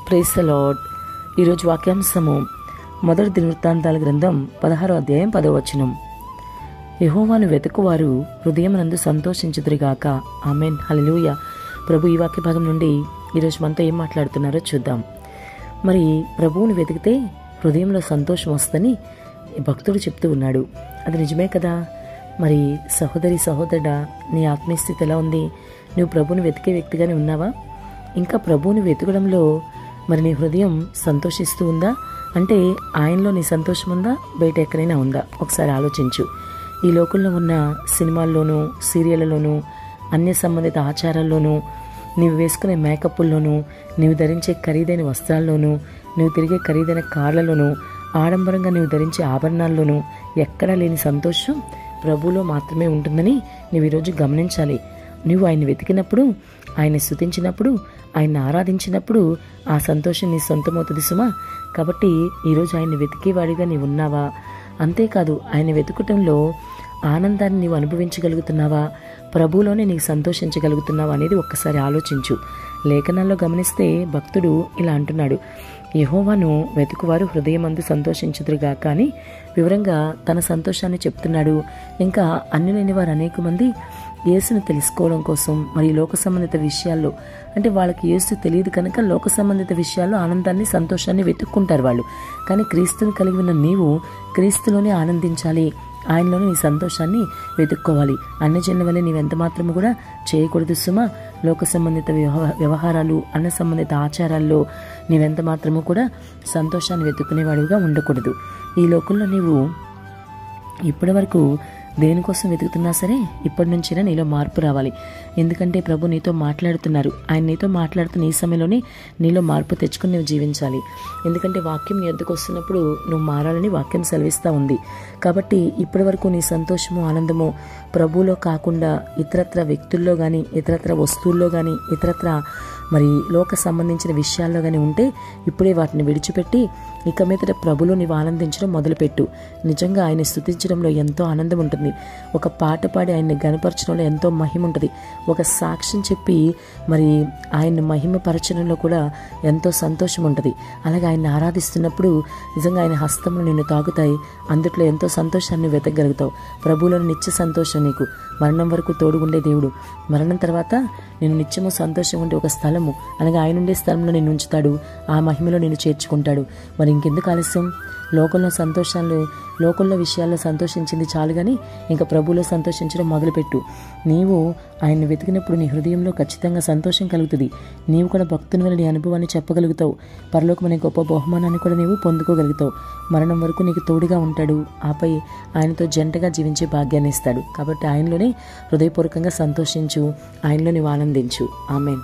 Praise the lord. ఈరోజు వాక్యాంశము మొదటి దినవృత్తాంతాల గ్రంథం 16వ అధ్యాయం 10వ వచనం. యెహోవాను వెతుకువారు హృదయమునందు సంతోషించుదురుగాక. ఆమేన్, హల్లెలూయా. ప్రభు ఈ వాక్య భాగం నుండి ఈరోజు మనతో ఏం మాట్లాడుతున్నారో చూద్దాం. మరి ప్రభువుని వెతికితే హృదయంలో సంతోషం వస్తుందని భక్తుడు చెప్తూ ఉన్నాడు. అది నిజమే కదా. మరి సహోదరి సహోదరుడా, నీ ఆత్మీయస్థితి ఎలా ఉంది? నువ్వు ప్రభువుని వెతికే వ్యక్తిగానే ఉన్నావా? ఇంకా ప్రభువుని వెతకడంలో మరి నీ హృదయం సంతోషిస్తూ ఉందా? అంటే ఆయనలో నీ సంతోషం ఉందా, బయట ఎక్కడైనా ఉందా? ఒకసారి ఆలోచించు. ఈ లోకంలో ఉన్న సినిమాల్లోనూ, సీరియళ్లలోనూ, అన్య సంబంధిత ఆచారాల్లోనూ, నీవు వేసుకునే మేకప్ల్లోనూ, నీవు ధరించే ఖరీదైన వస్త్రాల్లోనూ, నువ్వు తిరిగే ఖరీదైన కార్లలోనూ, ఆడంబరంగా నీవు ధరించే ఆభరణాల్లోనూ ఎక్కడా లేని సంతోషం ప్రభువులో మాత్రమే ఉంటుందని నీవు ఈరోజు గమనించాలి. నువ్వు ఆయన్ని వెతికినప్పుడు, ఆయన్ని స్తుతించినప్పుడు, ఆయన్ని ఆరాధించినప్పుడు ఆ సంతోషం నీ సొంతమవుతుంది సుమా. కాబట్టి ఈరోజు ఆయన్ని వెతికేవాడిగా నీవు ఉన్నావా? అంతేకాదు, ఆయన వెతుకటంలో ఆనందాన్ని నీవు అనుభవించగలుగుతున్నావా? ప్రభువులోనే నీకు సంతోషించగలుగుతున్నావా అనేది ఒక్కసారి ఆలోచించు. లేఖనాల్లో గమనిస్తే భక్తుడు ఇలా అంటున్నాడు, యెహోవాను వెతుకువారు హృదయమందు సంతోషించుదురుగాక అని వివరంగా తన సంతోషాన్ని చెప్తున్నాడు. ఇంకా అన్యులైన వారు అనేక మంది యేసును తెలుసుకోవడం కోసం, మరి లోక సంబంధిత విషయాల్లో, అంటే వాళ్ళకి యేసు తెలియదు కనుక లోక సంబంధిత విషయాల్లో ఆనందాన్ని, సంతోషాన్ని వెతుక్కుంటారు వాళ్ళు. కానీ క్రీస్తుని కలిగి ఉన్న నీవు క్రీస్తులోనే ఆనందించాలి, ఆయనలోనే నీ సంతోషాన్ని వెతుక్కోవాలి. అన్ని జనుల వల్లే నీవెంత మాత్రము కూడా చేయకూడదు సుమా. లోక సంబంధిత వ్యవహారాలు, అన్న సంబంధిత ఆచారాల్లో నీవెంత మాత్రము కూడా సంతోషాన్ని వెతుక్కునేవాడుగా ఉండకూడదు. ఈ లోకంలో నీవు ఇప్పటి వరకు దేనికోసం వెతుకుతున్నా సరే ఇప్పటి నుంచైనా నీలో మార్పు రావాలి. ఎందుకంటే ప్రభు నీతో మాట్లాడుతున్నారు. ఆయన నీతో మాట్లాడుతున్న ఈ సమయంలోనే నీలో మార్పు తెచ్చుకుని నువ్వు జీవించాలి. ఎందుకంటే వాక్యం నీ వద్దకు వస్తున్నప్పుడు నువ్వు మారాలని వాక్యం సెలవిస్తూ ఉంది. కాబట్టి ఇప్పటి వరకు నీ సంతోషము, ఆనందము ప్రభువులో కాకుండా ఇతరత్ర వ్యక్తుల్లో కానీ, ఇతరత్ర వస్తువుల్లో కానీ, ఇతరత్ర మరి లోక సంబంధించిన విషయాల్లో కానీ ఉంటే ఇప్పుడే వాటిని విడిచిపెట్టి ఇక మీదట ప్రభులో నీవు ఆనందించడం మొదలుపెట్టు. నిజంగా ఆయన స్తుతించడంలో ఎంతో ఆనందం ఉంటుంది. ఒక పాట పాడి ఆయన్ని గణపరచడంలో ఎంతో మహిమ ఉంటుంది. ఒక సాక్ష్యం చెప్పి మరి ఆయన్ని మహిమపరచడంలో కూడా ఎంతో సంతోషం ఉంటుంది. అలాగే ఆయన్ని ఆరాధిస్తున్నప్పుడు నిజంగా ఆయన హస్తంలో నిన్ను తాకుతాయి. అందుట్లో ఎంతో సంతోషాన్ని వెతకగలుగుతావు. ప్రభువులోని నిత్య సంతోషం నీకు మరణం వరకు తోడుగుండే దేవుడు. మరణం తర్వాత నేను నిత్యము సంతోషం ఉండే ఒక స్థలము, అనగా ఆయన ఉండే స్థలంలో నేను ఉంచుతాడు. ఆ మహిమలో నేను చేర్చుకుంటాడు. మరి ఇంకెందుకు ఆలస్యం? లోకంలో విషయాల్లో సంతోషించింది చాలు కానీ ఇంకా ప్రభువులో సంతోషించడం మొదలుపెట్టు. నీవు ఆయన్ని వెతికినప్పుడు నీ హృదయంలో ఖచ్చితంగా సంతోషం కలుగుతుంది. నీవు కూడా భక్తుని వల్ల నీ అనుభవాన్ని చెప్పగలుగుతావు. పరలోకమనే గొప్ప బహుమానాన్ని కూడా నీవు పొందుకోగలుగుతావు. మరణం వరకు నీకు తోడుగా ఉంటాడు. ఆపై ఆయనతో జంటగా జీవించే భాగ్యాన్ని ఇస్తాడు. కాబట్టి ఆయనలోనే హృదయపూర్వకంగా సంతోషించు, ఆయనలో నీవు ఆనందించు. ఆమేన్.